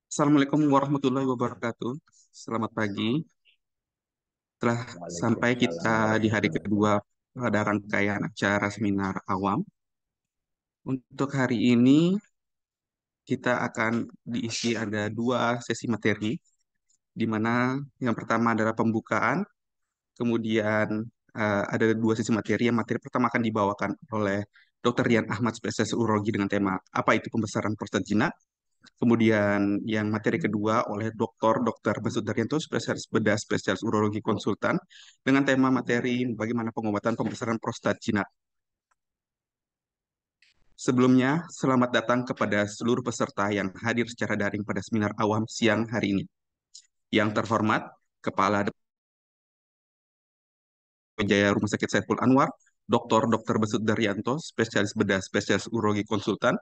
Assalamualaikum warahmatullahi wabarakatuh. Selamat pagi. Telah sampai Waalaikumsalam kita di hari warahmatullahi kedua wabarakatuh. pada rangkaian acara seminar awam. Untuk hari ini kita akan diisi ada dua sesi materi, di mana yang pertama adalah pembukaan, kemudian ada dua sesi materi. Yang materi pertama akan dibawakan oleh Dr. Rian Ahmad, spesialis urologi dengan tema apa itu pembesaran prostat jinak. Kemudian yang materi kedua oleh Dr. Besut Daryanto, spesialis bedah, spesialis urologi konsultan, dengan tema materi bagaimana pengobatan pembesaran prostat jinak. Sebelumnya, selamat datang kepada seluruh peserta yang hadir secara daring pada seminar awam siang hari ini. Yang terhormat, Kepala Wijaya Rumah Sakit Saiful Anwar, Dr. Besut Daryanto, spesialis bedah, spesialis urologi konsultan.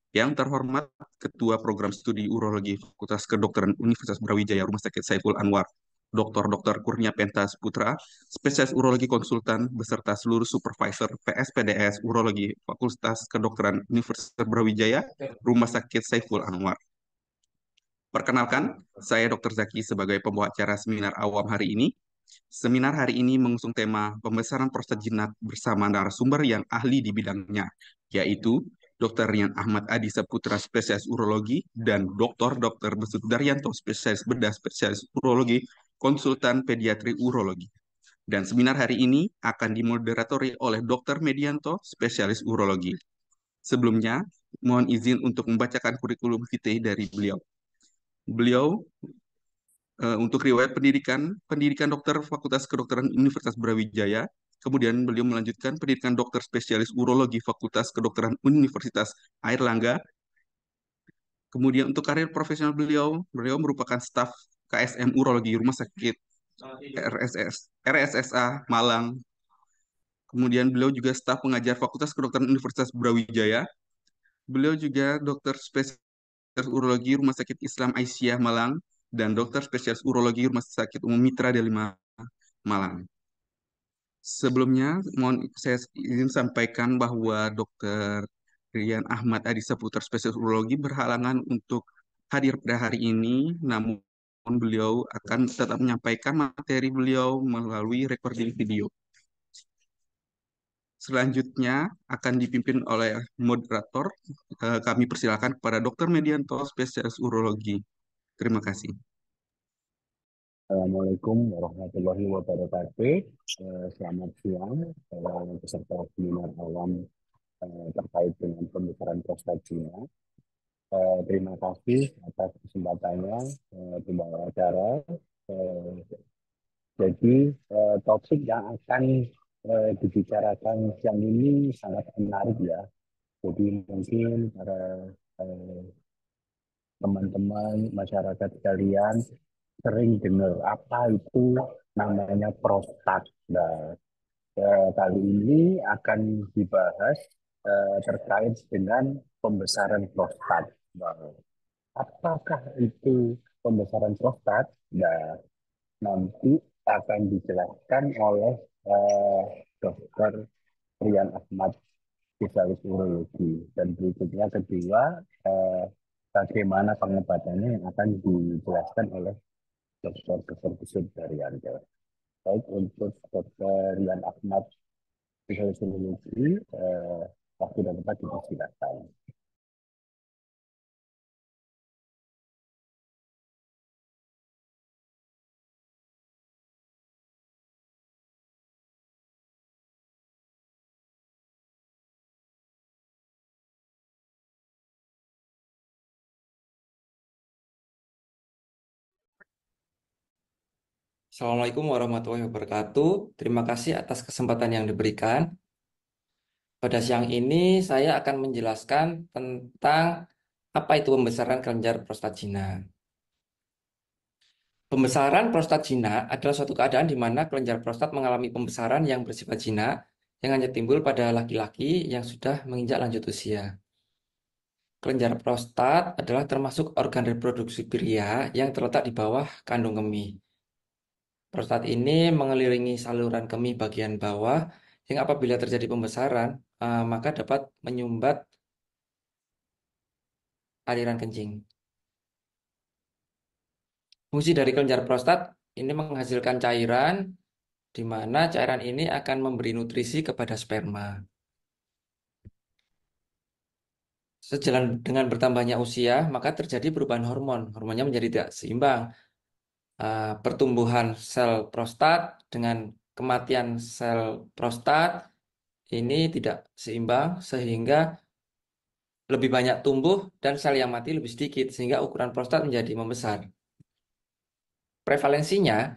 Yang terhormat, Ketua Program Studi Urologi Fakultas Kedokteran Universitas Brawijaya Rumah Sakit Saiful Anwar, Dr. Kurnia Pentas Putra, spesialis urologi konsultan beserta seluruh supervisor PSPDS Urologi Fakultas Kedokteran Universitas Brawijaya Rumah Sakit Saiful Anwar. Perkenalkan, saya Dr. Zaki sebagai pembawa acara seminar awam hari ini. Seminar hari ini mengusung tema pembesaran prostat jinak bersama narasumber yang ahli di bidangnya, yaitu Dr. Rian Ahmad Adi Saputra, spesialis urologi, dan Dr. Besut Daryanto, spesialis bedah, spesialis urologi, konsultan pediatri urologi. Dan seminar hari ini akan dimoderatori oleh Dr. Medianto, spesialis urologi. Sebelumnya, mohon izin untuk membacakan kurikulum vitae dari beliau. Beliau untuk riwayat pendidikan, pendidikan dokter Fakultas Kedokteran Universitas Brawijaya, kemudian beliau melanjutkan pendidikan dokter spesialis urologi Fakultas Kedokteran Universitas Airlangga. Kemudian untuk karir profesional beliau, beliau merupakan staf KSM Urologi Rumah Sakit RSSA Malang. Kemudian beliau juga staf pengajar Fakultas Kedokteran Universitas Brawijaya. Beliau juga dokter spesialis urologi Rumah Sakit Islam Aisyah Malang dan dokter spesialis urologi Rumah Sakit Umum Mitra Delima Malang. Sebelumnya, mohon saya izin sampaikan bahwa Dr. Rian Ahmad Adi Saputra, spesialis urologi, berhalangan untuk hadir pada hari ini, namun beliau akan tetap menyampaikan materi beliau melalui recording video. Selanjutnya akan dipimpin oleh moderator. Kami persilakan kepada Dr. Medianto, spesialis urologi. Terima kasih. Assalamualaikum warahmatullahi wabarakatuh. Selamat siang para peserta seminar awam terkait dengan pembesaran prostat jinak. Terima kasih atas kesempatannya pembawa acara. Eh, Topik yang akan dibicarakan siang ini sangat menarik ya. Jadi mungkin para eh, teman-teman masyarakat sekalian sering dengar apa itu namanya prostat. Nah, kali ini akan dibahas terkait dengan pembesaran prostat. Nah, apakah itu pembesaran prostat? Nah, nanti akan dijelaskan oleh eh, Dr. Rian Ahmad, spesialis urologi. Dan berikutnya kedua, eh, bagaimana pengobatannya yang akan dijelaskan oleh Dr. Besut Daryanto. Baik untuk Dr. Rian Ahmad, spesialis urologi, waktu dan tempat dipersilakan. Assalamualaikum warahmatullahi wabarakatuh. Terima kasih atas kesempatan yang diberikan. Pada siang ini saya akan menjelaskan tentang apa itu pembesaran kelenjar prostat jinak. Pembesaran prostat jinak adalah suatu keadaan di mana kelenjar prostat mengalami pembesaran yang bersifat jinak yang hanya timbul pada laki-laki yang sudah menginjak lanjut usia. Kelenjar prostat adalah termasuk organ reproduksi pria yang terletak di bawah kandung kemih. Prostat ini mengelilingi saluran kemih bagian bawah yang apabila terjadi pembesaran, maka dapat menyumbat aliran kencing. Fungsi dari kelenjar prostat ini menghasilkan cairan, di mana cairan ini akan memberi nutrisi kepada sperma. Sejalan dengan bertambahnya usia, maka terjadi perubahan hormon. Hormonnya menjadi tidak seimbang. Pertumbuhan sel prostat dengan kematian sel prostat ini tidak seimbang, sehingga lebih banyak tumbuh dan sel yang mati lebih sedikit, sehingga ukuran prostat menjadi membesar. Prevalensinya,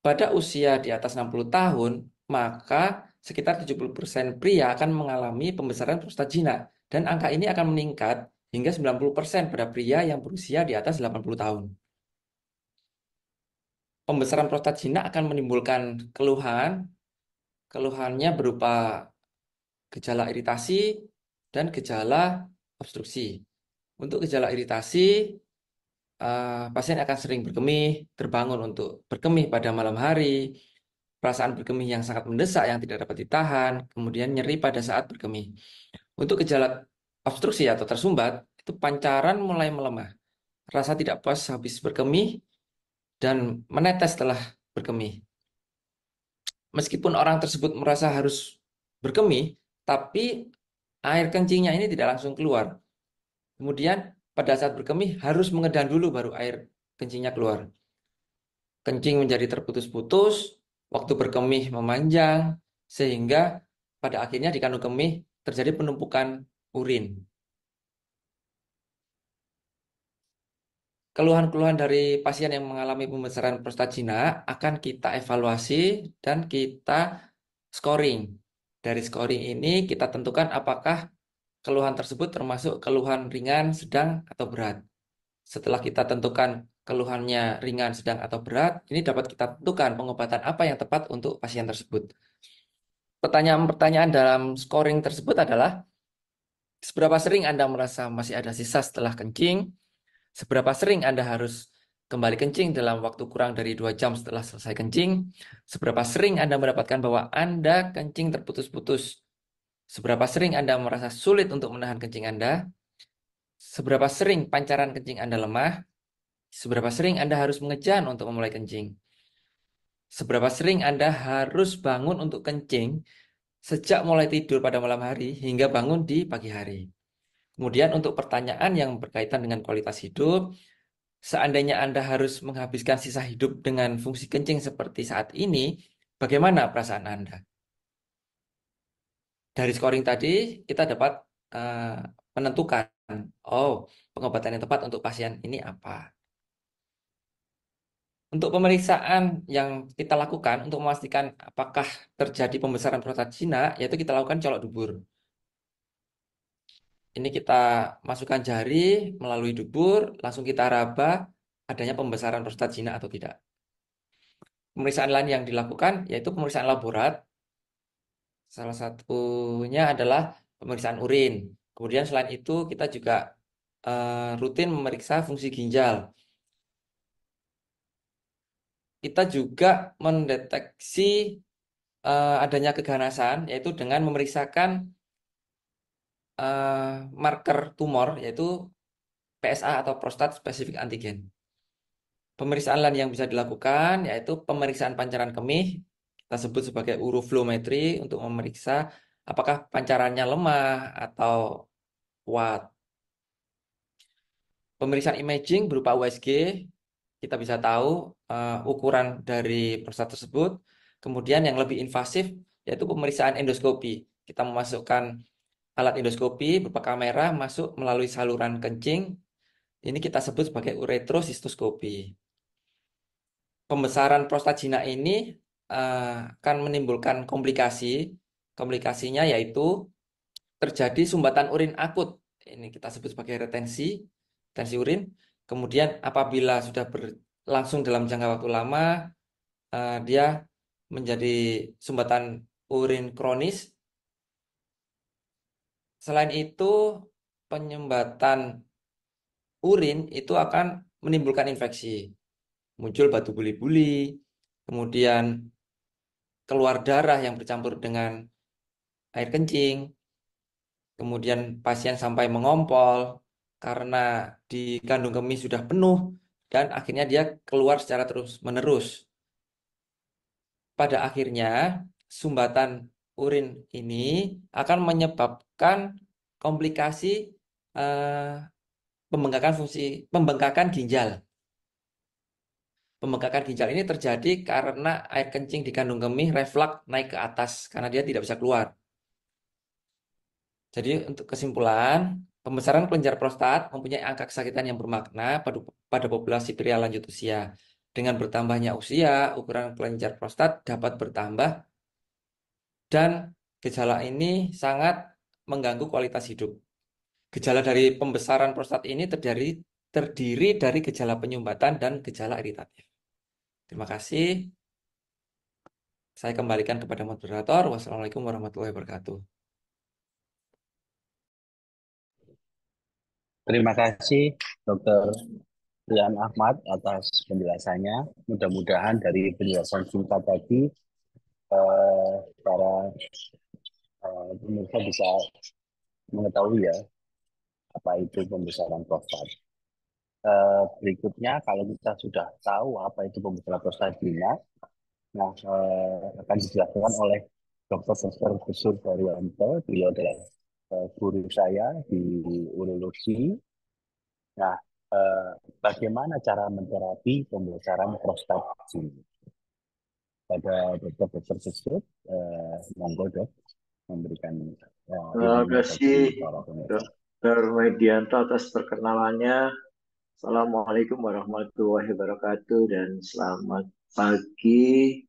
pada usia di atas 60 tahun, maka sekitar 70% pria akan mengalami pembesaran prostat jinak. Dan angka ini akan meningkat hingga 90% pada pria yang berusia di atas 80 tahun. Pembesaran prostat jinak akan menimbulkan keluhan. Keluhannya berupa gejala iritasi dan gejala obstruksi. Untuk gejala iritasi, pasien akan sering berkemih, terbangun untuk berkemih pada malam hari, perasaan berkemih yang sangat mendesak yang tidak dapat ditahan, kemudian nyeri pada saat berkemih. Untuk gejala obstruksi atau tersumbat, itu pancaran mulai melemah, rasa tidak puas habis berkemih, dan menetes setelah berkemih. Meskipun orang tersebut merasa harus berkemih, tapi air kencingnya ini tidak langsung keluar. Kemudian pada saat berkemih harus mengedan dulu baru air kencingnya keluar. Kencing menjadi terputus-putus, waktu berkemih memanjang, sehingga pada akhirnya di kandung kemih terjadi penumpukan urin. Keluhan-keluhan dari pasien yang mengalami pembesaran prostat jinak akan kita evaluasi dan kita scoring. Dari scoring ini kita tentukan apakah keluhan tersebut termasuk keluhan ringan, sedang, atau berat. Setelah kita tentukan keluhannya ringan, sedang, atau berat, ini dapat kita tentukan pengobatan apa yang tepat untuk pasien tersebut. Pertanyaan-pertanyaan dalam scoring tersebut adalah, seberapa sering Anda merasa masih ada sisa setelah kencing? Seberapa sering Anda harus kembali kencing dalam waktu kurang dari 2 jam setelah selesai kencing? Seberapa sering Anda mendapatkan bahwa Anda kencing terputus-putus? Seberapa sering Anda merasa sulit untuk menahan kencing Anda? Seberapa sering pancaran kencing Anda lemah? Seberapa sering Anda harus mengejan untuk memulai kencing? Seberapa sering Anda harus bangun untuk kencing sejak mulai tidur pada malam hari hingga bangun di pagi hari? Kemudian untuk pertanyaan yang berkaitan dengan kualitas hidup, seandainya Anda harus menghabiskan sisa hidup dengan fungsi kencing seperti saat ini, bagaimana perasaan Anda? Dari scoring tadi, kita dapat menentukan, oh, pengobatan yang tepat untuk pasien ini apa. Untuk pemeriksaan yang kita lakukan untuk memastikan apakah terjadi pembesaran prostat jinak, yaitu kita lakukan colok dubur. Ini kita masukkan jari melalui dubur, langsung kita raba adanya pembesaran prostat jinak atau tidak. Pemeriksaan lain yang dilakukan yaitu pemeriksaan laborat. Salah satunya adalah pemeriksaan urin. Kemudian selain itu kita juga rutin memeriksa fungsi ginjal. Kita juga mendeteksi adanya keganasan yaitu dengan memeriksakan marker tumor yaitu PSA atau prostat specific antigen. Pemeriksaan lain yang bisa dilakukan yaitu pemeriksaan pancaran kemih, kita sebut sebagai uroflowmetry untuk memeriksa apakah pancarannya lemah atau kuat. Pemeriksaan imaging berupa USG, kita bisa tahu ukuran dari prostat tersebut. Kemudian yang lebih invasif yaitu pemeriksaan endoskopi. Kita memasukkan alat endoskopi berupa kamera masuk melalui saluran kencing. Ini kita sebut sebagai uretrosistoskopi. Pembesaran prostat jinak ini akan menimbulkan komplikasi. Komplikasinya yaitu terjadi sumbatan urin akut. Ini kita sebut sebagai retensi urin. Kemudian apabila sudah berlangsung dalam jangka waktu lama, dia menjadi sumbatan urin kronis. Selain itu, penyumbatan urin itu akan menimbulkan infeksi. Muncul batu buli-buli, kemudian keluar darah yang bercampur dengan air kencing, kemudian pasien sampai mengompol karena di kandung kemih sudah penuh dan akhirnya dia keluar secara terus-menerus. Pada akhirnya, sumbatan urin ini akan menyebabkan komplikasi pembengkakan ginjal. Pembengkakan ginjal ini terjadi karena air kencing di kandung kemih refleks naik ke atas karena dia tidak bisa keluar. Jadi untuk kesimpulan, pembesaran kelenjar prostat mempunyai angka kesakitan yang bermakna pada populasi pria lanjut usia. Dengan bertambahnya usia, ukuran kelenjar prostat dapat bertambah dan gejala ini sangat mengganggu kualitas hidup. Gejala dari pembesaran prostat ini terdiri dari gejala penyumbatan dan gejala iritatif. Terima kasih. Saya kembalikan kepada moderator. Wassalamualaikum warahmatullahi wabarakatuh. Terima kasih Dr. Rian Ahmad atas penjelasannya. Mudah-mudahan dari penjelasan singkat tadi para pemirsa bisa mengetahui ya apa itu pembesaran prostat. Berikutnya kalau kita sudah tahu apa itu pembesaran prostat gina, nah akan dijelaskan oleh Dr. Besut Daryanto. Beliau adalah guru saya di urologi. Nah, bagaimana cara menterapi pembesaran prostat gina? Pada Dr. Besut, monggo dok memberikan Terima ilmu bagi kasih para pemirsa. Dr. Medianto atas perkenalannya. Assalamualaikum warahmatullahi wabarakatuh dan selamat pagi.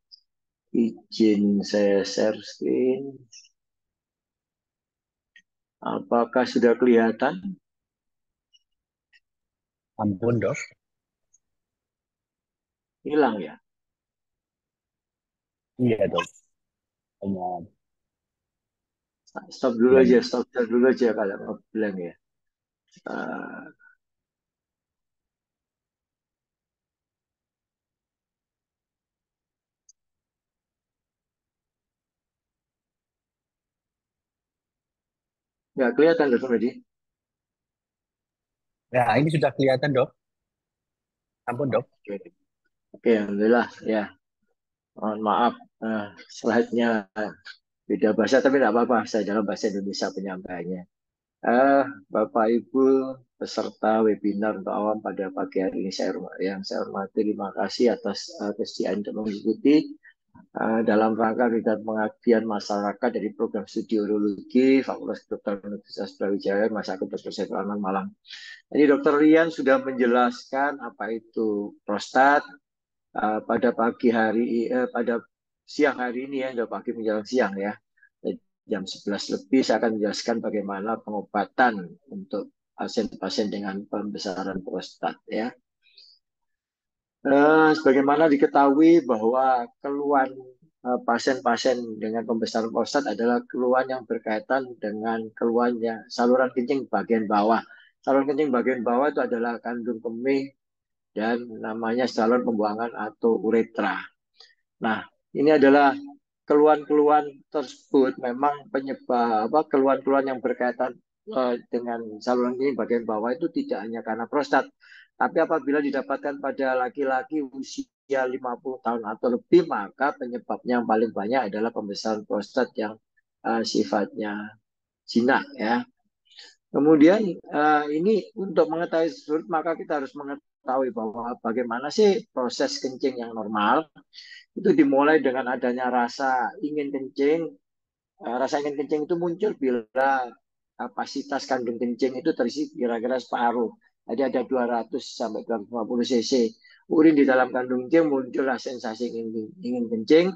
Izin saya share screen. Apakah sudah kelihatan? Ampun dok. Hilang ya? Iya dok. Hanya Stop dulu blank. aja, stop dulu aja kalau blank ya. Uh, nggak kelihatan Dr. Medi? Ya, ini sudah kelihatan dok. Ampun dok. Oke, alhamdulillah ya. Mohon maaf, slide-nya beda bahasa tapi tidak apa-apa. Saya dalam bahasa Indonesia penyampaiannya. Bapak Ibu peserta webinar untuk awam pada pagi hari ini yang saya hormati, terima kasih atas kesediaan untuk mengikuti dalam rangka kegiatan pengabdian masyarakat dari program studi urologi Fakultas Kedokteran Universitas Brawijaya Masyarakat Dr. Saiful Anwar Malang. Jadi Dr. Rian sudah menjelaskan apa itu prostat pada siang hari ini ya, udah pagi menjelang siang ya. Jam 11 lebih saya akan menjelaskan bagaimana pengobatan untuk pasien-pasien dengan pembesaran prostat ya. Sebagaimana diketahui bahwa keluhan pasien-pasien dengan pembesaran prostat adalah keluhan yang berkaitan dengan keluhannya saluran kencing bagian bawah. Saluran kencing bagian bawah itu adalah kandung kemih dan namanya saluran pembuangan atau uretra. Nah, ini adalah keluhan-keluhan tersebut memang penyebab keluhan-keluhan yang berkaitan dengan saluran kencing bagian bawah itu tidak hanya karena prostat, tapi apabila didapatkan pada laki-laki usia 50 tahun atau lebih, maka penyebabnya yang paling banyak adalah pembesaran prostat yang sifatnya jinak ya. Kemudian ini untuk mengetahui tersebut maka kita harus mengetahui bahwa bagaimana sih proses kencing yang normal. Itu dimulai dengan adanya rasa ingin kencing. Rasa ingin kencing itu muncul bila kapasitas kandung kencing itu terisi kira-kira separuh. Jadi ada 200 sampai 250 cc. Urin di dalam kandung kencing muncullah sensasi ingin kencing.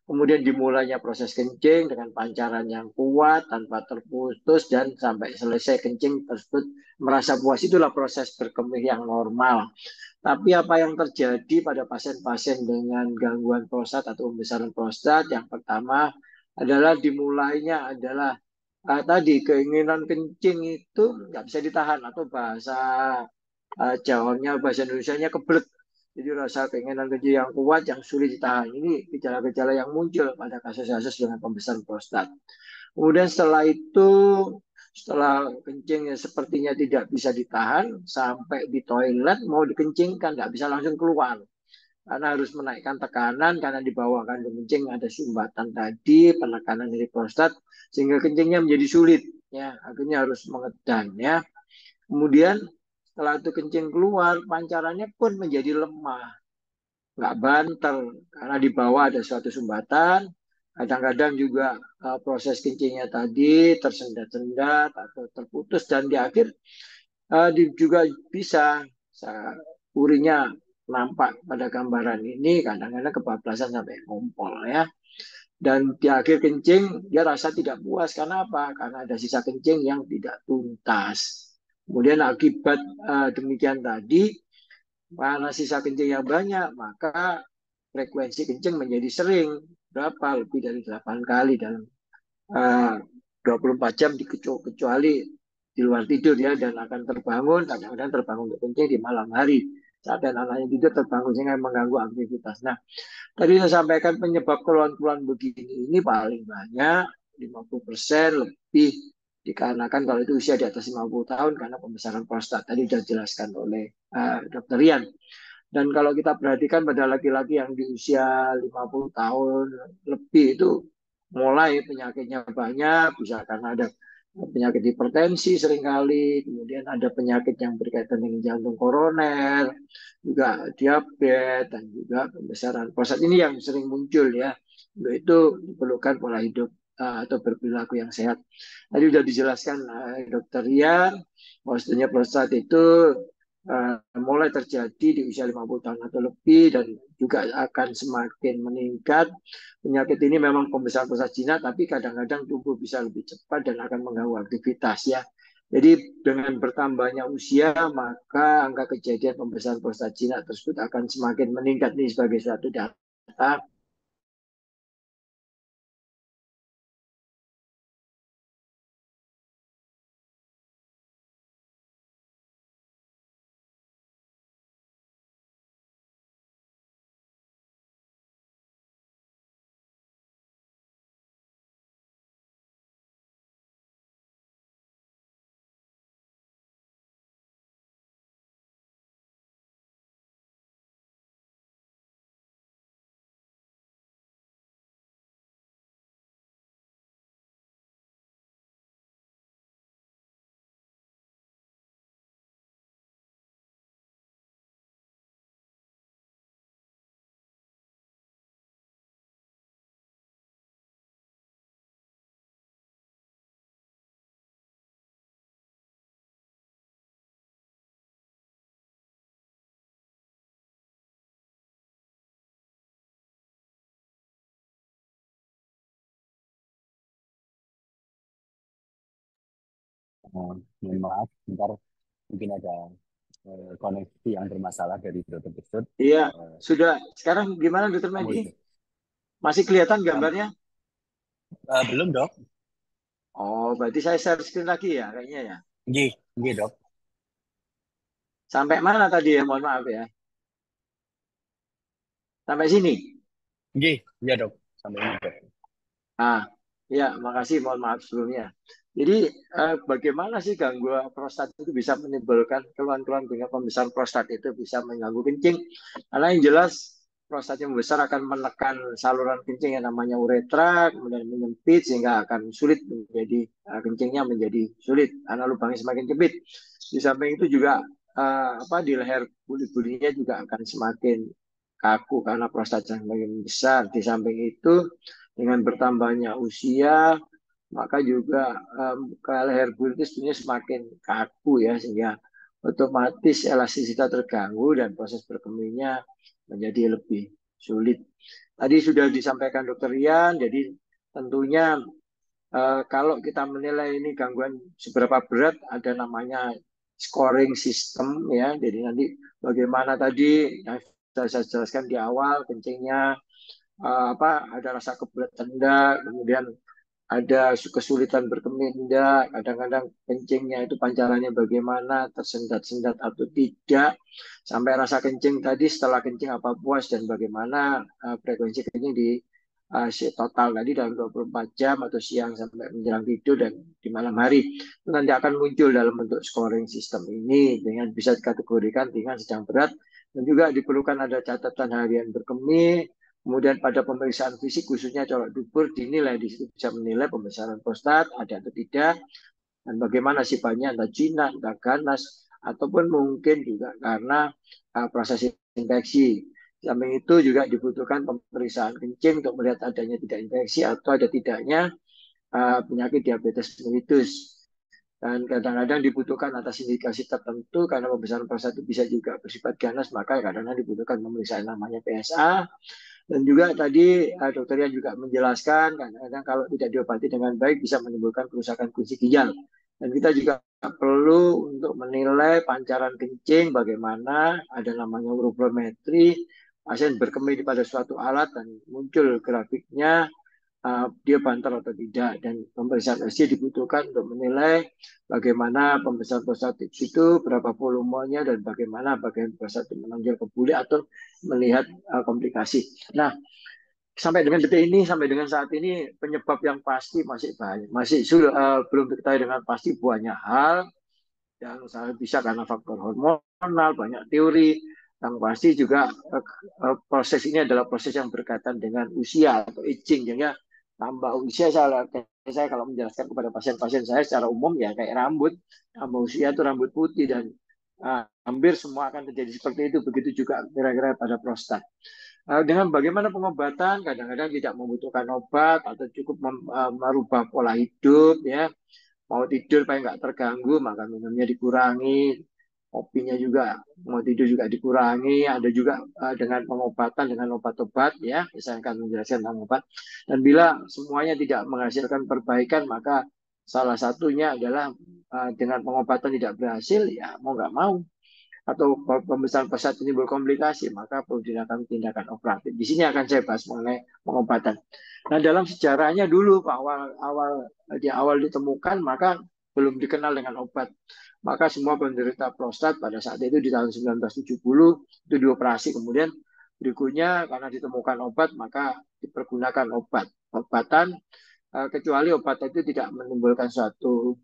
Kemudian dimulainya proses kencing dengan pancaran yang kuat tanpa terputus dan sampai selesai kencing tersebut merasa puas. Itulah proses berkemih yang normal. Tapi apa yang terjadi pada pasien-pasien dengan gangguan prostat atau pembesaran prostat? Yang pertama adalah dimulainya adalah tadi keinginan kencing itu nggak bisa ditahan atau bahasa Jawanya bahasa Indonesianya kebelet. Jadi rasa keinginan kencing yang kuat yang sulit ditahan. Ini gejala-gejala yang muncul pada kasus-kasus dengan pembesaran prostat. Kemudian setelah itu setelah kencing sepertinya tidak bisa ditahan, sampai di toilet mau dikencingkan, nggak bisa langsung keluar. Karena harus menaikkan tekanan, karena di bawah kandung kencing ada sumbatan tadi, penekanan dari prostat, sehingga kencingnya menjadi sulit. Ya, akhirnya harus mengedan. Ya. Kemudian setelah itu kencing keluar, pancarannya pun menjadi lemah, nggak banter, karena di bawah ada suatu sumbatan. Kadang-kadang juga proses kencingnya tadi tersendat-sendat atau terputus, dan di akhir juga bisa urinya nampak pada gambaran ini, kadang-kadang kebablasan sampai ngumpul ya. Dan di akhir kencing dia rasa tidak puas, karena apa? Karena ada sisa kencing yang tidak tuntas. Kemudian akibat demikian tadi, karena sisa kencing yang banyak, maka frekuensi kencing menjadi sering. Berapa? Lebih dari 8 kali dalam 24 jam, kecuali di luar tidur ya, dan akan terbangun, kadang-kadang terbangun untuk kencing di malam hari. Saat anak-anaknya tidur terbangun sehingga mengganggu aktivitas. Nah, tadi saya sampaikan penyebab keluhan-keluhan begini ini paling banyak 50% lebih dikarenakan kalau itu usia di atas 50 tahun karena pembesaran prostat. Tadi sudah dijelaskan oleh Dr. Rian. Dan kalau kita perhatikan pada laki-laki yang di usia 50 tahun lebih itu mulai penyakitnya banyak, bisa karena ada penyakit hipertensi seringkali, kemudian ada penyakit yang berkaitan dengan jantung koroner, juga diabetes, dan juga pembesaran prostat. Ini yang sering muncul ya. Untuk itu diperlukan pola hidup atau berperilaku yang sehat. Tadi sudah dijelaskan Dokter Rian bahwa sebetulnya prostat itu mulai terjadi di usia 50 tahun atau lebih, dan juga akan semakin meningkat. Penyakit ini memang pembesaran prostat jinak, tapi kadang-kadang tubuh bisa lebih cepat dan akan mengganggu aktivitas ya. Jadi dengan bertambahnya usia, maka angka kejadian pembesaran prostat jinak tersebut akan semakin meningkat. Ini sebagai suatu data. Mohon maaf, bentar mungkin ada koneksi yang bermasalah dari Dr. Besut. Iya, sudah. Sekarang gimana Dokter Kamu Medi? Masih kelihatan gambarnya? belum dok? Oh, berarti saya share screen lagi ya kayaknya ya. Nggih, nggih dok. Sampai mana tadi ya? Mohon maaf ya. Sampai sini. Nggih, iya dok. Sampai ini dok. Ah, ya, makasih. Mohon maaf sebelumnya. Jadi, bagaimana sih gangguan prostat itu bisa menimbulkan keluhan-keluhan dengan pembesaran prostat itu bisa mengganggu kencing? Karena yang jelas prostat yang besar akan menekan saluran kencing yang namanya uretra, kemudian menyempit sehingga akan sulit menjadi kencingnya menjadi sulit karena lubangnya semakin sempit. Di samping itu juga di leher buli-bulinya juga akan semakin kaku karena prostat yang semakin besar. Di samping itu dengan bertambahnya usia, maka juga leher buli itu sebenarnya semakin kaku ya, sehingga otomatis elastisitas terganggu dan proses berkemihnya menjadi lebih sulit. Tadi sudah disampaikan Dokter Rian, jadi tentunya kalau kita menilai ini gangguan seberapa berat, ada namanya scoring system ya. Jadi nanti bagaimana tadi yang sudah saya jelaskan di awal, kencingnya ada rasa kebelet enggak, kemudian ada kesulitan berkemih enggak, kadang-kadang kencingnya itu pancarannya bagaimana, tersendat-sendat atau tidak, sampai rasa kencing tadi setelah kencing apa puas, dan bagaimana frekuensi kencing di total tadi dalam 24 jam atau siang sampai menjelang tidur dan di malam hari. Itu nanti akan muncul dalam bentuk scoring sistem ini dengan bisa dikategorikan ringan, sedang, berat, dan juga diperlukan ada catatan harian berkemih. Kemudian pada pemeriksaan fisik khususnya colok dubur dinilai, di situ bisa menilai pembesaran prostat ada atau tidak dan bagaimana sifatnya, entah jinak, entah ganas, ataupun mungkin juga karena proses infeksi. Samping itu juga dibutuhkan pemeriksaan kencing untuk melihat adanya tidak infeksi atau ada tidaknya penyakit diabetes mellitus. Dan kadang-kadang dibutuhkan atas indikasi tertentu karena pembesaran prostat itu bisa juga bersifat ganas, maka kadang-kadang dibutuhkan pemeriksaan namanya PSA. Dan juga tadi dokter yang juga menjelaskan kadang-kadang kalau tidak diobati dengan baik bisa menimbulkan kerusakan fungsi ginjal. Dan kita juga perlu untuk menilai pancaran kencing, bagaimana ada namanya urometri, pasien berkemih pada suatu alat dan muncul grafiknya dia bantal atau tidak, dan pemeriksaan SC dibutuhkan untuk menilai bagaimana pembesaran prostatit itu, berapa volumenya, dan bagaimana bagian prostatit menonjol ke buli atau melihat komplikasi. Nah, sampai dengan detik ini, sampai dengan saat ini penyebab yang pasti masih banyak, belum diketahui dengan pasti banyak hal, dan bisa karena faktor hormonal, banyak teori. Yang pasti juga proses ini adalah proses yang berkaitan dengan usia atau aging, jadi tambah usia saya kalau menjelaskan kepada pasien-pasien saya secara umum ya kayak rambut, tambah usia itu rambut putih dan hampir semua akan terjadi seperti itu. Begitu juga kira-kira pada prostat. Dengan bagaimana pengobatan, kadang-kadang tidak membutuhkan obat atau cukup merubah pola hidup ya. Mau tidur supaya nggak terganggu, maka minumnya dikurangi, kopinya juga mau tidur juga dikurangi. Ada juga dengan pengobatan dengan obat-obat ya, saya akan menjelaskan tentang obat. Dan bila semuanya tidak menghasilkan perbaikan, maka salah satunya adalah dengan pengobatan tidak berhasil, ya mau nggak mau atau pembesaran prostat ini berkomplikasi, maka perlu dilakukan tindakan operatif. Di sini akan saya bahas mengenai pengobatan. Nah, dalam sejarahnya dulu di awal ditemukan, maka belum dikenal dengan obat. Maka semua penderita prostat pada saat itu di tahun 1970 itu dioperasi. Kemudian berikutnya karena ditemukan obat, maka dipergunakan obatan, kecuali obat itu tidak menimbulkan suatu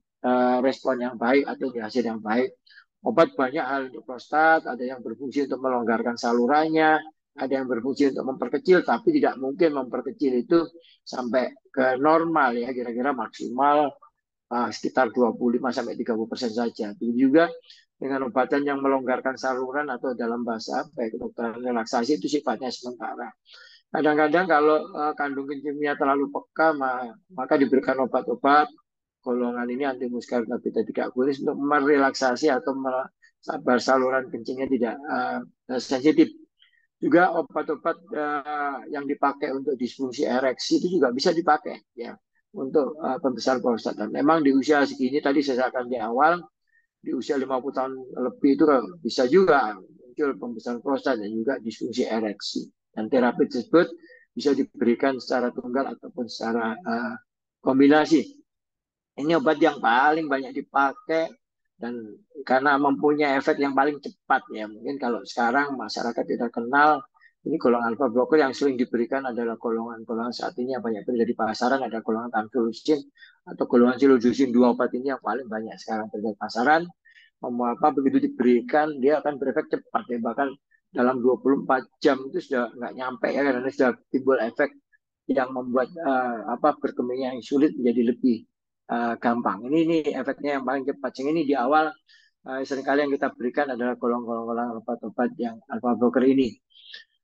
respon yang baik atau hasil yang baik. Obat banyak hal untuk prostat, ada yang berfungsi untuk melonggarkan salurannya, ada yang berfungsi untuk memperkecil, tapi tidak mungkin memperkecil itu sampai ke normal ya, kira-kira maksimal sekitar 25-30% saja. Begitu juga dengan obatan yang melonggarkan saluran atau dalam bahasa baik kedokteran relaksasi itu sifatnya sementara. Kadang-kadang kalau kandung kimia terlalu peka, maka diberikan obat-obat golongan ini anti muskar beta 3 agonis untuk merelaksasi atau sabar saluran kencingnya tidak sensitif. Juga obat-obat yang dipakai untuk disfungsi ereksi itu juga bisa dipakai ya untuk pembesaran prostat. Dan memang di usia segini tadi saya katakan di awal, di usia 50 tahun lebih itu bisa juga muncul pembesaran prostat dan juga disfungsi ereksi. Dan terapi tersebut bisa diberikan secara tunggal ataupun secara kombinasi. Ini obat yang paling banyak dipakai dan karena mempunyai efek yang paling cepat ya. Mungkin kalau sekarang masyarakat tidak kenal, ini golongan alpha blocker yang sering diberikan adalah golongan-golongan saat ini yang banyak terjadi di pasaran, ada golongan tamsulosin atau golongan silodosin. Dua obat ini yang paling banyak sekarang terjadi di pasaran. Begitu diberikan dia akan berefek cepat ya, bahkan dalam 24 jam itu sudah nggak nyampe ya, karena sudah timbul efek yang membuat berkemihnya yang sulit menjadi lebih gampang. Ini efeknya yang paling cepat. Yang ini di awal seringkali yang kita berikan adalah golongan obat-obat yang alpha blocker ini.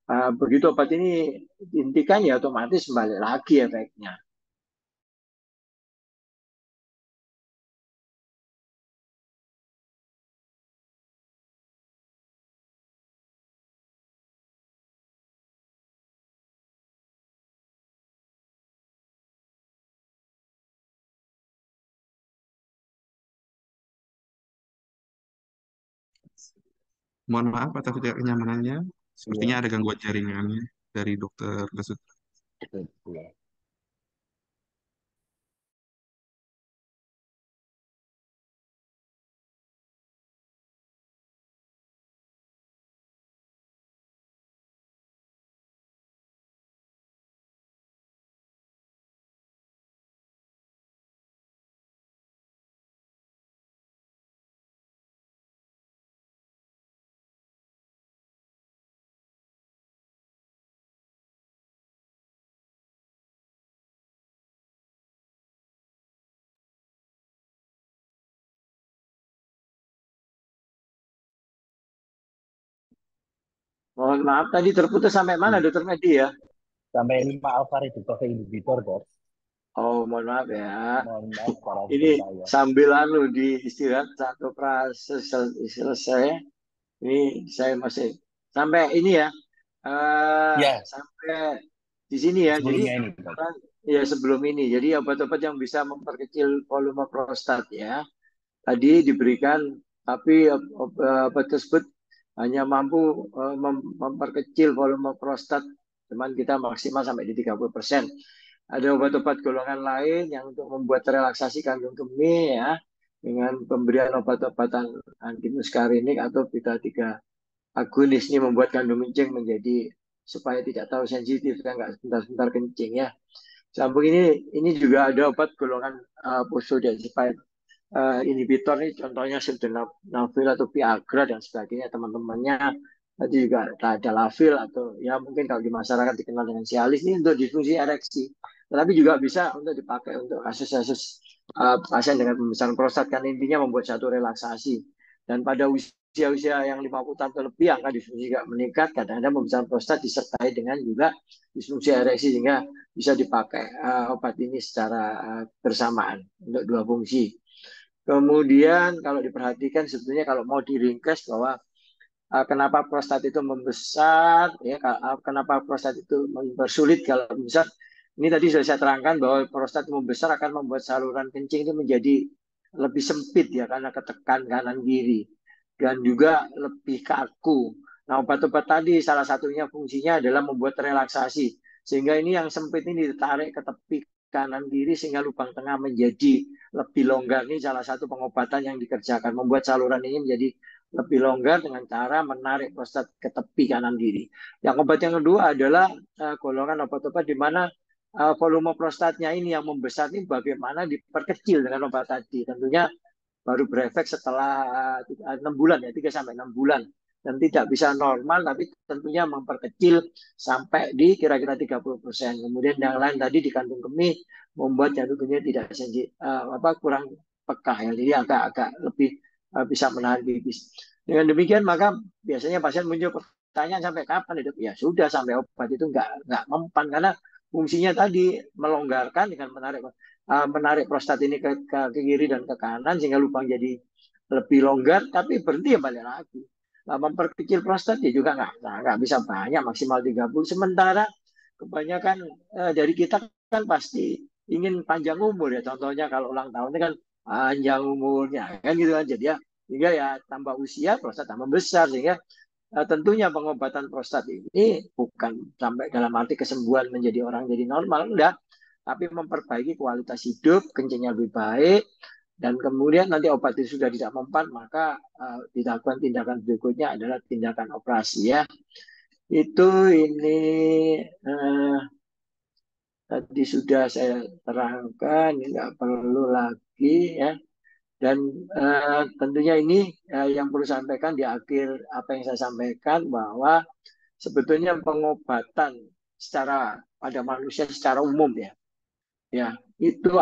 Begitu obat ini dihentikan ya otomatis kembali lagi efeknya. Mohon maaf atas tidak kenyamanannya. Sepertinya Ya, ada gangguan jaringannya dari Dokter Besut. betul. Mohon maaf tadi terputus sampai mana Hmm. Dokter Medi ya? Sampai 5 alpha reductase inhibitor, Dok. Oh, mohon maaf ya. Mohon maaf secara Ini sebentar ya. sambil di istirahat satu proses selesai. Ini saya masih sampai ini ya. Ya, Sampai di sini ya. Jadi sebelumnya ini, Dok. ya sebelum ini. Jadi obat-obat yang bisa memperkecil volume prostat ya. Tadi diberikan, tapi obat tersebut hanya mampu memperkecil volume prostat, cuman kita maksimal sampai di 30%. Ada obat-obat golongan lain yang untuk membuat relaksasi kandung kemih ya, dengan pemberian obat-obatan anti muskarinik atau beta 3 agonis ini membuat kandung kencing menjadi supaya tidak tahu sensitif ya, nggak sebentar-sebentar kencing ya. Sambung ini juga ada obat golongan fosfodiazepine inhibitor nih, contohnya sildenafil atau Viagra dan sebagainya, teman-temannya tadi juga ada Lavil atau ya mungkin kalau di masyarakat dikenal dengan Cialis ini untuk disfungsi ereksi, tetapi juga bisa untuk dipakai untuk kasus-kasus pasien dengan pembesaran prostat, kan intinya membuat satu relaksasi. Dan pada usia-usia yang 50 tahun atau lebih angka disfungsi juga meningkat, kadang-kadang pembesaran prostat disertai dengan juga disfungsi ereksi, sehingga bisa dipakai obat ini secara bersamaan untuk dua fungsi. Kemudian kalau diperhatikan sebetulnya kalau mau diringkas bahwa kenapa prostat itu membesar, ya kenapa prostat itu mempersulit kalau membesar. Ini tadi sudah saya terangkan bahwa prostat membesar akan membuat saluran kencing itu menjadi lebih sempit ya karena ketekan kanan kiri dan juga lebih kaku. Nah, obat-obat tadi salah satunya fungsinya adalah membuat relaksasi sehingga ini yang sempit ini ditarik ke tepi kanan kiri sehingga lubang tengah menjadi lebih longgar. Ini salah satu pengobatan yang dikerjakan membuat saluran ini menjadi lebih longgar dengan cara menarik prostat ke tepi kanan kiri. Yang obat yang kedua adalah golongan obat-obat di mana volume prostatnya ini yang membesar ini bagaimana diperkecil dengan obat tadi. Tentunya baru berefek setelah 6 bulan ya, 3 sampai 6 bulan. Dan tidak bisa normal, tapi tentunya memperkecil sampai di kira-kira 30%. Kemudian yang lain tadi di kantung kemih membuat jantung kemih tidak kurang peka ya, jadi agak-agak lebih bisa menahan pipis. Dengan demikian maka biasanya pasien muncul pertanyaan sampai kapan itu? Ya sudah sampai obat itu nggak mempan karena fungsinya tadi melonggarkan dengan menarik prostat ini ke kiri dan ke kanan sehingga lubang jadi lebih longgar, tapi berhenti ya balik lagi. Nah, memperkecil prostat ya juga nggak bisa banyak, maksimal 30. Sementara kebanyakan dari kita kan pasti ingin panjang umur ya. Contohnya kalau ulang tahunnya kan panjang umurnya kan gitu kan. Jadi ya sehingga ya tambah usia prostat tambah besar sehingga tentunya pengobatan prostat ini bukan sampai dalam arti kesembuhan menjadi orang jadi normal, enggak, tapi memperbaiki kualitas hidup, kencingnya lebih baik, dan kemudian nanti obat itu sudah tidak mempan, maka dilakukan tindakan berikutnya adalah tindakan operasi ya. Itu ini uh, tadi sudah saya terangkan, nggak perlu lagi ya. Dan tentunya ini yang perlu saya sampaikan di akhir apa yang saya sampaikan bahwa sebetulnya pengobatan secara pada manusia secara umum ya itu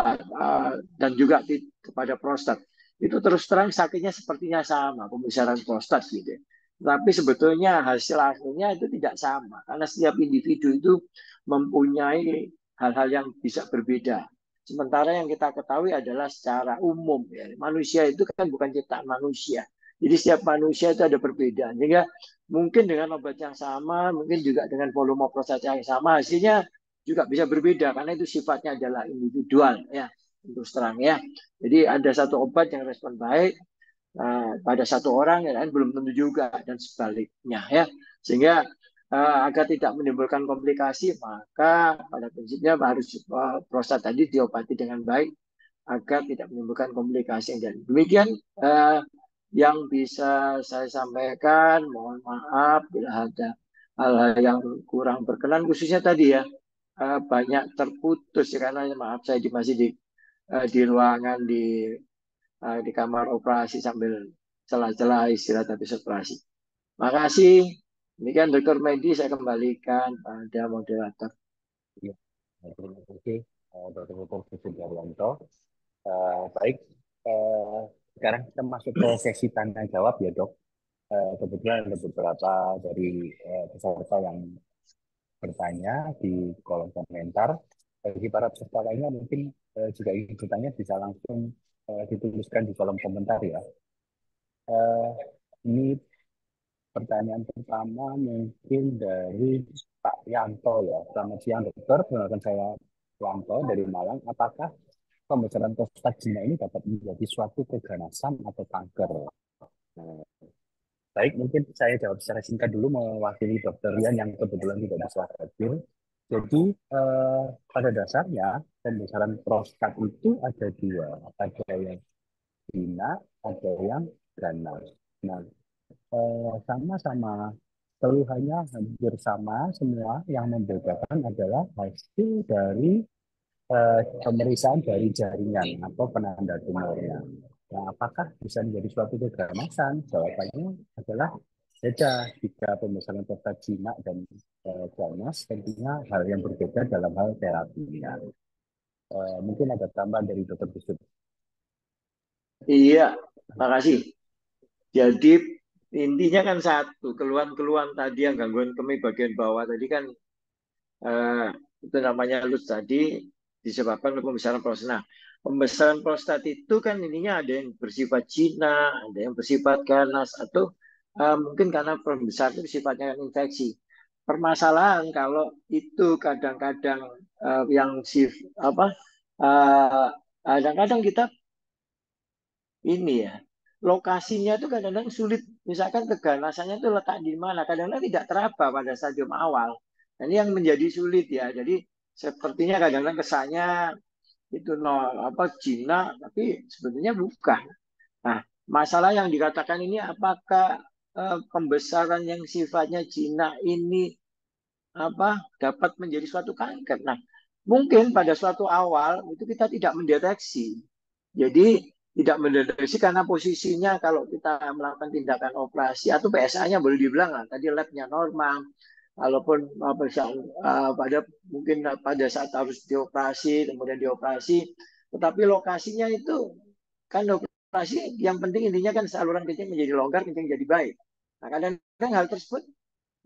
dan juga kepada prostat itu terus terang sakitnya sepertinya sama pembesaran prostat gitu. Tapi sebetulnya hasil akhirnya itu tidak sama karena setiap individu itu mempunyai hal-hal yang bisa berbeda. Sementara yang kita ketahui adalah secara umum ya manusia itu kan bukan ciptaan manusia. Jadi setiap manusia itu ada perbedaan. Sehingga mungkin dengan obat yang sama, mungkin juga dengan volume prostat yang sama, hasilnya juga bisa berbeda karena itu sifatnya adalah individual ya terus terang ya. Jadi ada satu obat yang respon baik pada satu orang yang lain belum tentu juga dan sebaliknya ya. Sehingga agar tidak menimbulkan komplikasi maka pada prinsipnya harus prostat tadi diobati dengan baik agar tidak menimbulkan komplikasi. Dan demikian yang bisa saya sampaikan. Mohon maaf bila ada hal-hal yang kurang berkenan khususnya tadi ya banyak terputus ya, karena maaf saya masih di ruangan di kamar operasi sambil celah-celah istirahat habis operasi. Makasih. Demikian Dr. Medi saya kembalikan pada moderator. Ya, terima kasih, Dr. Budi Daryanto. Baik, sekarang kita masuk ke sesi tanya jawab ya, Dok. Kebetulan ada beberapa dari peserta yang bertanya di kolom komentar. Bagi para peserta lainnya mungkin juga ingin bertanya bisa langsung dituliskan di kolom komentar ya. Eh, ini pertanyaan pertama mungkin dari Pak Yanto ya. Selamat siang dokter, perkenalkan saya Yanto dari Malang. Apakah pembesaran prostat Cina ini dapat menjadi suatu keganasan atau kanker? Nah, baik, mungkin saya jawab secara singkat dulu mewakili dokter Rian yang kebetulan tidak bisa hadir. Jadi pada dasarnya pembesaran prostat itu ada dua, ada yang Cina, ada yang ganas. Nah, sama-sama keluhannya hampir sama semua. Yang membedakan adalah hasil dari pemeriksaan dari jaringan atau penanda tumornya. Nah, apakah bisa menjadi suatu keganasan? Jawabannya adalah beda. Jika pembesaran prostat jinak dan ganas, tentunya hal yang berbeda dalam hal terapinya. Mungkin ada tambahan dari dokter Busut. Iya, makasih. Jadi intinya kan satu, keluhan-keluhan tadi yang gangguan kemih bagian bawah tadi kan eh, itu namanya LUTS tadi disebabkan oleh pembesaran prostat. Nah, pembesaran prostat itu kan ininya ada yang bersifat jinak, ada yang bersifat ganas, atau mungkin karena pembesaran itu sifatnya kan infeksi. Permasalahan kalau itu kadang-kadang yang apa eh, kadang-kadang kita ini ya lokasinya itu kadang-kadang sulit, misalkan keganasannya itu letak di mana, kadang-kadang tidak teraba pada stadium awal. Nah, ini yang menjadi sulit ya, jadi sepertinya kadang-kadang kesannya itu apa Cina tapi sebetulnya bukan. Nah, masalah yang dikatakan ini apakah pembesaran yang sifatnya Cina ini apa dapat menjadi suatu kanker. Nah, mungkin pada suatu awal itu kita tidak mendeteksi. Jadi tidak mendeteksi karena posisinya kalau kita melakukan tindakan operasi atau PSA-nya boleh dibilang lah, tadi labnya normal, walaupun pada mungkin pada saat harus dioperasi, kemudian dioperasi, tetapi lokasinya itu kan operasi yang penting intinya kan saluran kencing menjadi longgar, kencing jadi baik. Nah, kadang-kadang hal tersebut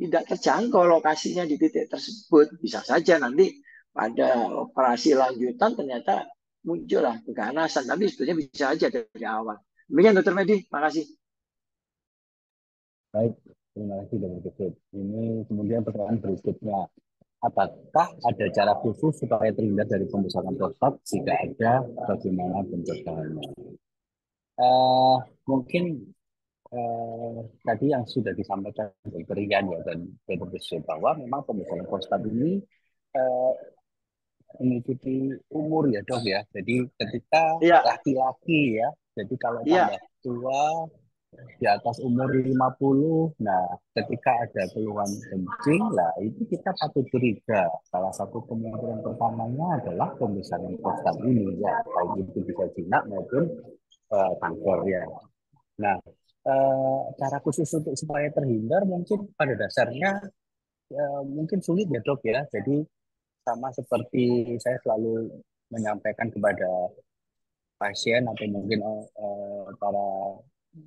tidak terjangkau lokasinya di titik tersebut, bisa saja nanti pada operasi lanjutan ternyata muncullah keganasan, tapi sebetulnya bisa aja dari awal. Demikian Dokter Medi, makasih. Baik, terima kasih dokter Busut. Ini kemudian pertanyaan berikutnya. Apakah ada cara khusus supaya terhindar dari pembesaran prostat? Jika ada, bagaimana pencegahannya? Eh, Mungkin tadi yang sudah disampaikan dokter Rian ya dan dokter Besyo bahwa memang pembesaran prostat ini eh, mengikuti umur ya dok ya. Jadi ketika Iya, laki-laki ya, jadi kalau iya, tambah tua di atas umur 50, nah ketika ada keluhan kencing, lah itu kita patut curiga. Salah satu kemungkinan pertamanya adalah pembesaran prostat ini ya, baik itu bisa jinak maupun kanker ya. Nah, cara khusus untuk supaya terhindar mungkin pada dasarnya mungkin sulit ya dok ya. Jadi sama seperti saya selalu menyampaikan kepada pasien atau mungkin para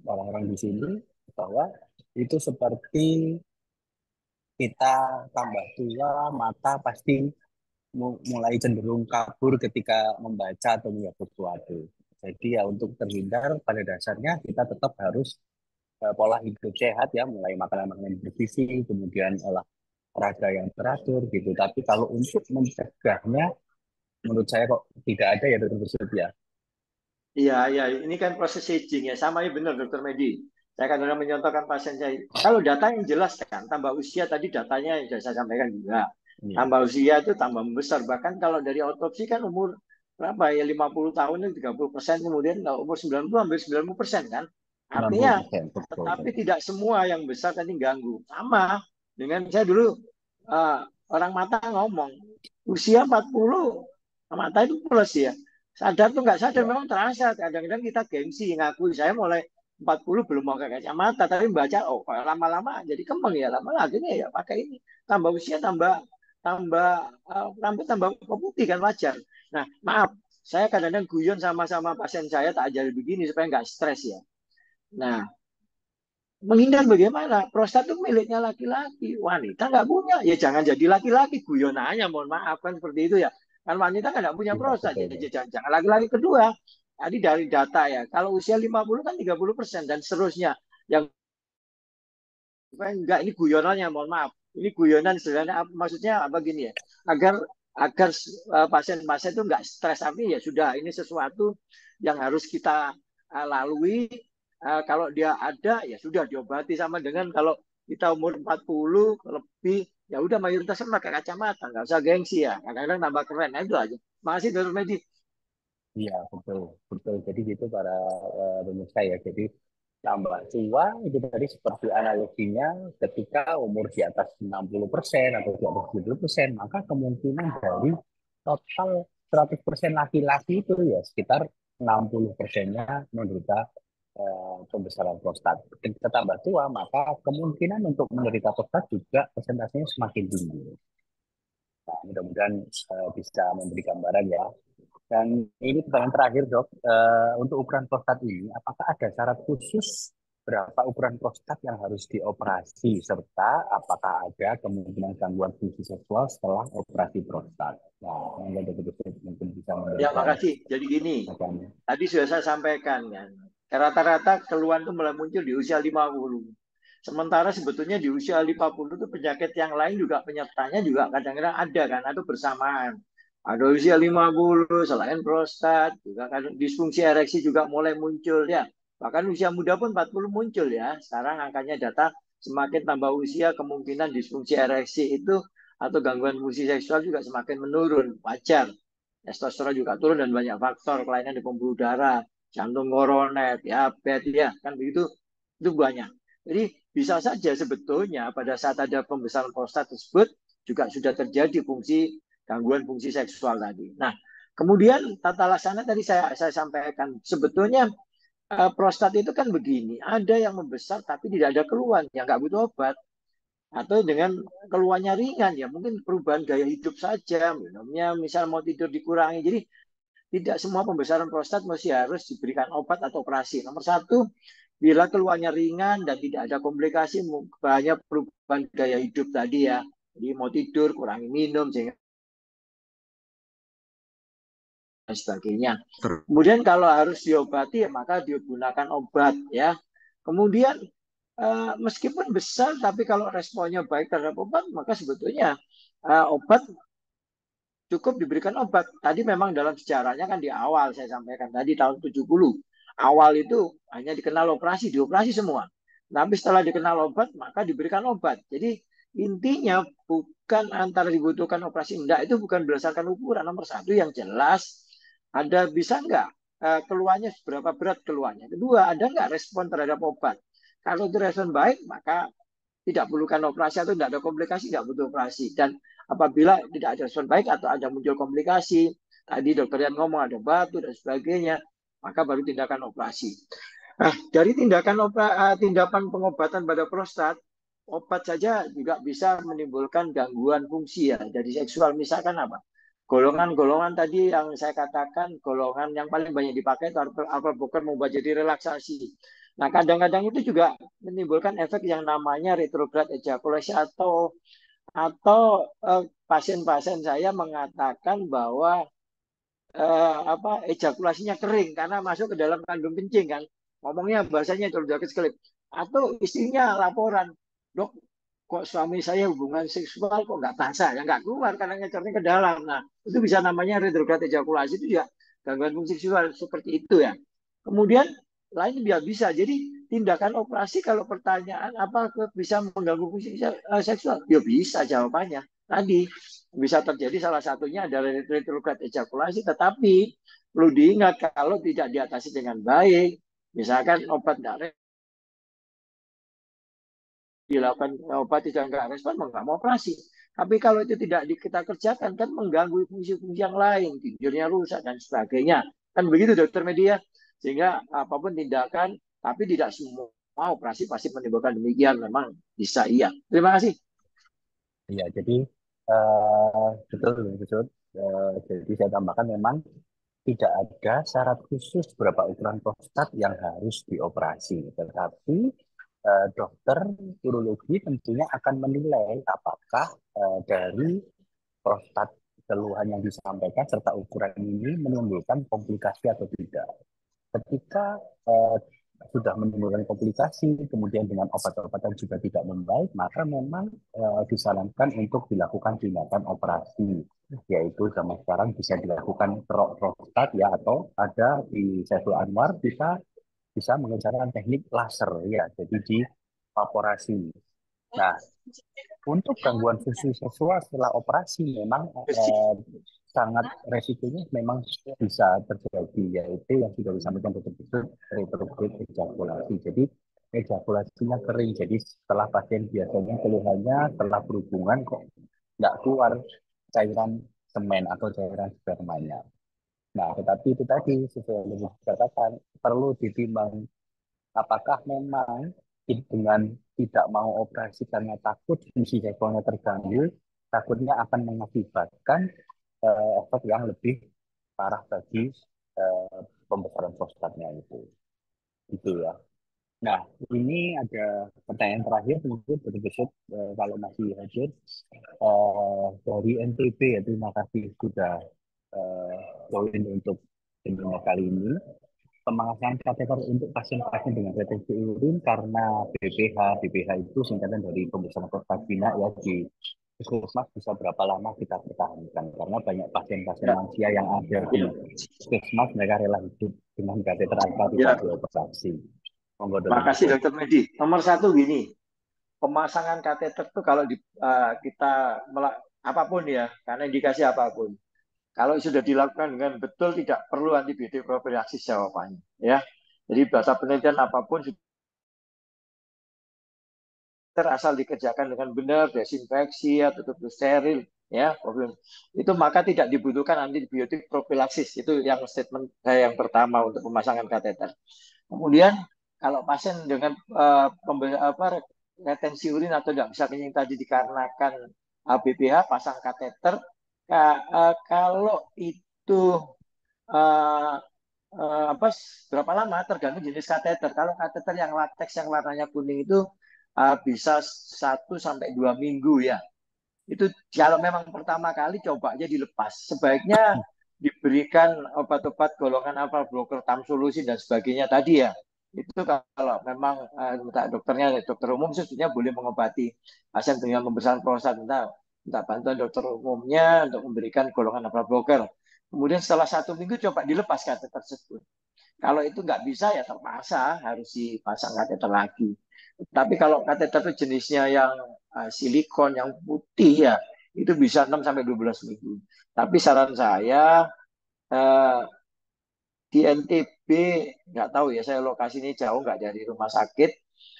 orang-orang di sini bahwa itu seperti kita tambah tua, mata pasti mulai cenderung kabur ketika membaca atau melihat sesuatu. Jadi ya untuk terhindar pada dasarnya kita tetap harus pola hidup sehat ya, mulai makanan-makanan bergizi, kemudian olahraga yang teratur gitu. Tapi kalau untuk mencegahnya, menurut saya kok tidak ada ya dokter Besut ya. iya, iya. Ini kan proses aging ya, sama ya benar Dokter Medi. Saya kadang-kadang menyontohkan pasien saya. Kalau data yang jelas kan, tambah usia tadi datanya yang sudah saya sampaikan juga. Iya, Tambah usia itu tambah membesar. Bahkan kalau dari otopsi kan umur berapa ya 50 tahun itu 30%, kemudian kalau umur 90 hampir 90% kan. Artinya 90% betul. tetapi tidak semua yang besar tadi ganggu. Sama dengan saya dulu orang mata ngomong usia 40 mata itu plus ya. Sadar tuh nggak sadar Ya, memang terasa. Kadang-kadang kita gengsi ngaku saya mulai 40 belum mau pakai kacamata tapi baca oh lama-lama jadi kembang ya lama lagi nih ya pakai ini tambah usia tambah tambah rambut tambah putih kan wajar. Nah maaf saya kadang-kadang guyon sama-sama pasien saya tak ajar begini supaya nggak stres ya. Nah Menghindar bagaimana? Prostat itu miliknya laki-laki, wanita nggak punya. Ya jangan jadi laki-laki, guyonannya, mohon maaf kan seperti itu ya. Kan wanita kan nggak punya Iya, prostat, betul. jadi jangan laki-laki. Kedua, tadi dari data ya, kalau usia 50 kan 30% dan seterusnya. Yang enggak, ini guyonannya, mohon maaf. Ini guyonan sebenarnya maksudnya apa gini ya? Agar agar pasien-pasien itu nggak stres, tapi ya sudah, ini sesuatu yang harus kita lalui. Kalau dia ada ya sudah diobati, sama dengan kalau kita umur 40 lebih ya udah mayoritas kan pakai kacamata, nggak usah gengsi ya. Kadang-kadang tambah keren, nah, itu aja. Makasih Dr. Medi. Iya, betul, betul. Jadi gitu para pemirsa ya. Jadi tambah tua itu tadi seperti analoginya ketika umur di atas 60% atau di atas 70%, maka kemungkinan dari total 100% laki-laki itu ya sekitar 60%-nya menderita pembesaran prostat. Ketika tambah tua, maka kemungkinan untuk menderita prostat juga persentasenya semakin tinggi. Nah, mudah-mudahan bisa memberi gambaran ya. Dan ini pertanyaan terakhir, Dok. Untuk ukuran prostat ini, apakah ada syarat khusus berapa ukuran prostat yang harus dioperasi, serta apakah ada kemungkinan gangguan fungsi seksual setelah operasi prostat? Nah, mungkin bisa Ya, memberikan makasih. Jadi gini, macam. tadi sudah saya sampaikan kan, rata-rata keluhan itu mulai muncul di usia 50. Sementara sebetulnya di usia 50 itu penyakit yang lain juga penyertanya juga kadang-kadang ada kan, atau bersamaan. Ada usia 50 selain prostat, juga kadang disfungsi ereksi juga mulai muncul ya. Bahkan usia muda pun 40 muncul ya. Sekarang angkanya data semakin tambah usia, kemungkinan disfungsi ereksi itu atau gangguan fungsi seksual juga semakin menurun. Wajar. Testosteron juga turun dan banyak faktor kelainan di pembuluh darah, jantung koroner, diabetes ya, kan begitu. Itu banyak. Jadi bisa saja sebetulnya pada saat ada pembesaran prostat tersebut juga sudah terjadi gangguan fungsi seksual tadi. Nah, kemudian tata laksana tadi saya sampaikan, sebetulnya prostat itu kan begini, ada yang membesar tapi tidak ada keluhan, yang nggak butuh obat, atau dengan keluhannya ringan ya mungkin perubahan gaya hidup saja, minumnya misal mau tidur dikurangi. Jadi tidak semua pembesaran prostat mesti harus diberikan obat atau operasi. Nomor satu, bila keluhannya ringan dan tidak ada komplikasi, banyak perubahan gaya hidup tadi ya. Jadi mau tidur, kurangi minum, dan sebagainya. Kemudian kalau harus diobati, maka digunakan obat ya. Kemudian meskipun besar, tapi kalau responnya baik terhadap obat, maka sebetulnya obat cukup diberikan obat. Tadi memang dalam sejarahnya kan di awal saya sampaikan tadi tahun 70. Awal itu hanya dikenal operasi, dioperasi semua. Tapi setelah dikenal obat, maka diberikan obat. Jadi intinya bukan antara dibutuhkan operasi enggak, itu bukan berdasarkan ukuran. Nomor satu yang jelas, ada bisa enggak keluhannya, seberapa berat keluhannya. Kedua, ada enggak respon terhadap obat. Kalau itu respon baik, maka tidak perlukan operasi atau tidak ada komplikasi, tidak butuh operasi. Dan apabila tidak ada respon baik atau ada muncul komplikasi, tadi dokter yang ngomong ada batu dan sebagainya, maka baru tindakan operasi. Nah, dari tindakan pengobatan pada prostat, obat saja juga bisa menimbulkan gangguan fungsi ya dari seksual. Misalkan apa? Golongan-golongan tadi yang saya katakan, golongan yang paling banyak dipakai itu alpha blocker membuat jadi relaksasi. Nah, kadang-kadang itu juga menimbulkan efek yang namanya retrograde ejakulasi, atau pasien-pasien saya mengatakan bahwa ejakulasinya kering karena masuk ke dalam kandung kencing kan. Ngomongnya bahasanya itu udah keselip. Atau istrinya laporan, dok, kok suami saya hubungan seksual kok nggak basah, ya nggak keluar karena ngecornya ke dalam. Nah, itu bisa namanya retrograde ejakulasi, itu ya gangguan fungsi seksual seperti itu ya. Kemudian lain bisa. Jadi tindakan operasi, kalau pertanyaan apa bisa mengganggu fungsi seksual, ya bisa jawabannya. Tadi bisa terjadi salah satunya adalah retrograde ejakulasi, tetapi perlu diingat kalau tidak diatasi dengan baik, misalkan obat tidak dilakukan, obat tidak nggak respon, nggak mau operasi. Tapi kalau itu tidak kita kerjakan kan mengganggu fungsi-fungsi yang lain, tidurnya rusak dan sebagainya. Kan begitu dokter media. Sehingga apapun tindakan, tapi tidak semua operasi pasti menimbulkan demikian. Memang bisa iya. Terima kasih. Iya, jadi betul, betul. Jadi saya tambahkan memang tidak ada syarat khusus berapa ukuran prostat yang harus dioperasi, tetapi dokter urologi tentunya akan menilai apakah dari prostat keluhan yang disampaikan serta ukuran ini menimbulkan komplikasi atau tidak. Ketika eh, sudah menimbulkan komplikasi, kemudian dengan obat-obatan juga tidak membaik, maka memang disarankan untuk dilakukan tindakan operasi, yaitu zaman sekarang bisa dilakukan prostat ya, atau ada di Saiful Anwar bisa bisa mengerjakan teknik laser ya, jadi di evaporasi. Nah, untuk gangguan fungsi seksual setelah operasi memang sangat resikonya memang bisa terjadi, yaitu yang sudah disampaikan dokter retrograde ejakulasi. Jadi ejakulasinya kering. Jadi setelah pasien biasanya keluhannya setelah berhubungan kok nggak keluar cairan semen atau cairan spermanya. Nah, tetapi itu tadi sesuai yang dikatakan perlu ditimbang apakah memang dengan tidak mau operasi karena takut fungsi seksualnya terganggu, takutnya akan mengakibatkan efek yang lebih parah bagi eh, pembesaran prostatnya itu. Gitu ya. Nah, ini ada pertanyaan terakhir mungkin dari besok kalau masih hadir dari NTB ya, terima kasih sudah join untuk seminar kali ini. Pemasangan kateter untuk pasien-pasien dengan retensi urin karena BPH. BPH itu singkatan dari pembesaran prostat vena ya, di puskesmas bisa berapa lama kita pertahankan karena banyak pasien-pasien Ya, lansia yang ada di ya, puskesmas mereka rela hidup dengan kateter tanpa tidak ya. dioperasi. Monggo dokter Makasih Besut. Dokter Medi. Nomor satu gini, pemasangan kateter itu kalau kita apapun ya, karena indikasi apapun. Kalau sudah dilakukan dengan betul tidak perlu antibiotik propilaksis jawabannya, ya. Jadi data penelitian apapun asal dikerjakan dengan benar, desinfeksi atau tutup steril, ya, problem itu maka tidak dibutuhkan antibiotik propilaksis. Itu yang statement saya yang pertama untuk pemasangan kateter. Kemudian kalau pasien dengan retensi urin atau tidak bisa kencing tadi dikarenakan BPH, pasang kateter. Kalau itu uh, apa berapa lama tergantung jenis kateter. Kalau kateter yang latex yang warnanya kuning itu bisa 1 sampai 2 minggu ya. Itu kalau memang pertama kali coba aja dilepas. Sebaiknya diberikan obat-obat golongan alpha blocker, tamsulosin dan sebagainya tadi ya. Itu kalau memang dokternya dokter umum sebetulnya boleh mengobati pasien dengan pembesaran prostat, minta bantuan dokter umumnya untuk memberikan golongan alpha blocker. Kemudian setelah 1 minggu coba dilepas kateter tersebut. Kalau itu nggak bisa ya terpaksa harus dipasang kateter lagi. Tapi kalau kateter itu jenisnya yang silikon, yang putih ya, itu bisa 6 sampai 12 minggu. Tapi saran saya eh, di NTB nggak tahu ya, saya lokasi ini jauh nggak dari rumah sakit.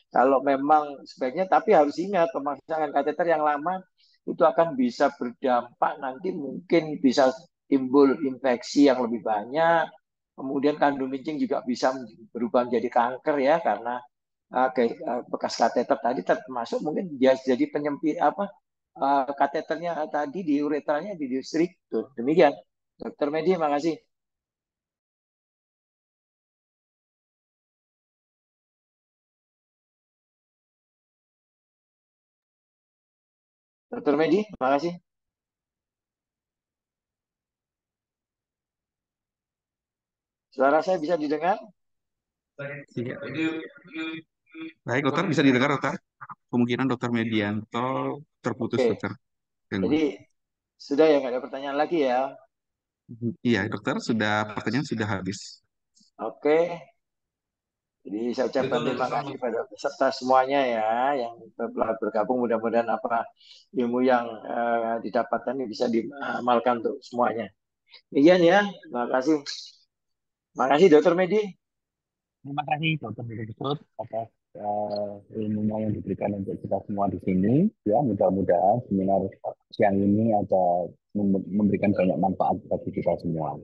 Kalau memang sebaiknya, tapi harus ingat pemasangan kateter yang lama itu akan bisa berdampak nanti mungkin bisa timbul infeksi yang lebih banyak. Kemudian kandung kencing juga bisa berubah menjadi kanker ya, karena bekas kateter tadi termasuk mungkin dia jadi penyempit kateternya tadi di uretranya di distrik tuh. Demikian, Dokter Medi, makasih. Dokter Medi, makasih. Suara saya bisa didengar? Iya. Baik, dokter bisa didengar, dokter? Kemungkinan dokter Medianto terputus, Oke, dokter. jadi Gangguan. sudah ya, nggak ada pertanyaan lagi ya. Iya, dokter, sudah pertanyaan sudah habis. Oke, jadi saya ucapkan terima kasih pada peserta semuanya ya yang telah bergabung. Mudah-mudahan ilmu yang didapatkan ini bisa diamalkan untuk semuanya. Demikian ya, terima kasih. Terima kasih Dokter Medi. Terima kasih dokter Besut atas ilmunya yang diberikan untuk kita semua di sini. Ya, mudah-mudahan seminar siang ini ada memberikan banyak manfaat bagi kita semua.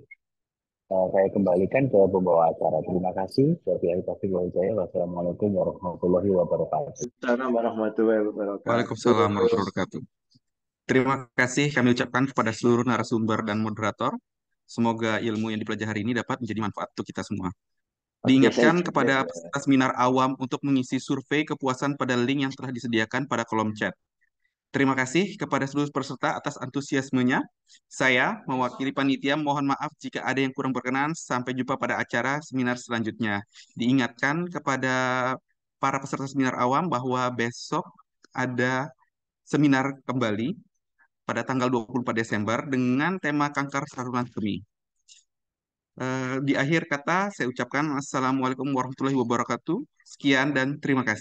Saya kembalikan ke pembawa acara. Terima kasih. Wassalamualaikum warahmatullahi wabarakatuh. Assalamualaikum warahmatullahi wabarakatuh. Waalaikumsalam warahmatullahi wabarakatuh. Terima kasih kami ucapkan kepada seluruh narasumber dan moderator. Semoga ilmu yang dipelajari hari ini dapat menjadi manfaat untuk kita semua. Oke, saya Diingatkan juga. kepada peserta seminar awam untuk mengisi survei kepuasan pada link yang telah disediakan pada kolom chat. Terima kasih kepada seluruh peserta atas antusiasmenya. Saya mewakili panitia mohon maaf jika ada yang kurang berkenan. Sampai jumpa pada acara seminar selanjutnya. Diingatkan kepada para peserta seminar awam bahwa besok ada seminar kembali pada tanggal 24 Desember dengan tema kanker saluran kemih. Di akhir kata saya ucapkan Assalamualaikum warahmatullahi wabarakatuh. Sekian dan terima kasih.